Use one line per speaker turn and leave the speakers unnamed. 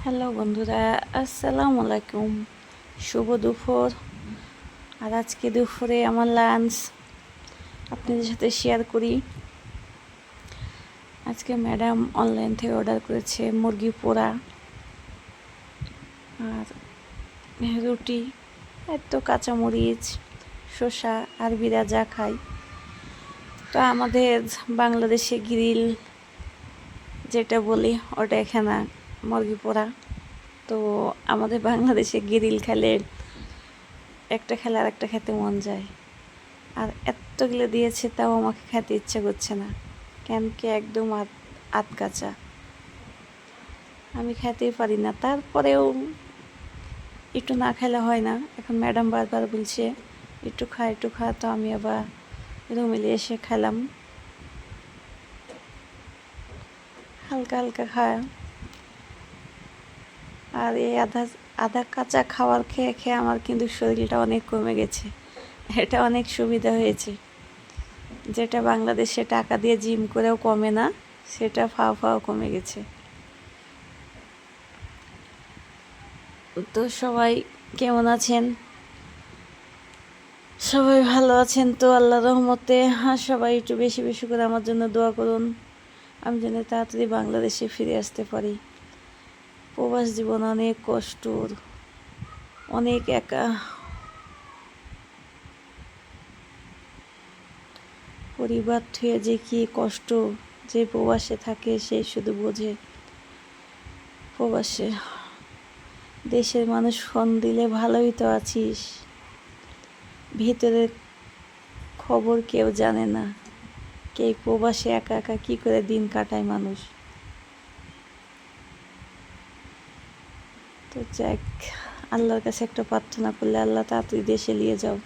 Hello বন্ধুরা, আসসালামু আলাইকুম। শুভ দুপুর। আর আজকে দুপুরে আমার লাঞ্চ আপনাদের সাথে শেয়ার করি। আজকে ম্যাডাম অনলাইন থেকে অর্ডার করেছে মুরগি পোড়া আর রুটি, এত কাঁচামরিচ, শসা, আরবিরা যা খাই। তো আমাদের বাংলাদেশে গ্রিল যেটা বলি ওটা এখানে মুরগি পোড়া। তো আমাদের বাংলাদেশে গ্রিল খেলে একটা খেলে আর একটা খেতে মন যায়। আর এতগুলো দিয়েছে তাও আমাকে খেতে ইচ্ছা করছে না, কেন কি একদম আধ কাঁচা, আমি খেতেই পারি না। তারপরেও একটু না খেলে হয় না। এখন ম্যাডাম বারবার বলছে একটু খা, তো আমি আবার রুমে এসে খেলাম, হালকা হালকা খায়। আর এই আধা আধা কাঁচা খাবার খেয়ে খেয়ে আমার কিন্তু শরীরটা অনেক কমে গেছে। এটা অনেক সুবিধা হয়েছে, যেটা বাংলাদেশে টাকা দিয়ে জিম করেও কমে না, সেটা ফাও কমে গেছে। তো সবাই কেমন আছেন? সবাই ভালো আছেন তো আল্লাহর রহমতে। হ্যাঁ, সবাই একটু বেশি বেশি করে আমার জন্য দোয়া করুন, আমি যেন তাড়াতাড়ি বাংলাদেশে ফিরে আসতে পারি। প্রবাস জীবন অনেক কষ্টর, অনেক একা। পরিবার থুয়ে যে কি কষ্ট, যে প্রবাসে থাকে সেই শুধু বোঝে। প্রবাসে দেশের মানুষ ফোন দিলে ভালোই তো আছিস, ভিতরের খবর কেউ জানে না। কে প্রবাসে একা একা কী করে দিন কাটায় মানুষ। তো যাক, আল্লাহর কাছে একটা প্রার্থনা করলে আল্লাহ তাড়াতাড়ি দেশে নিয়ে যাও।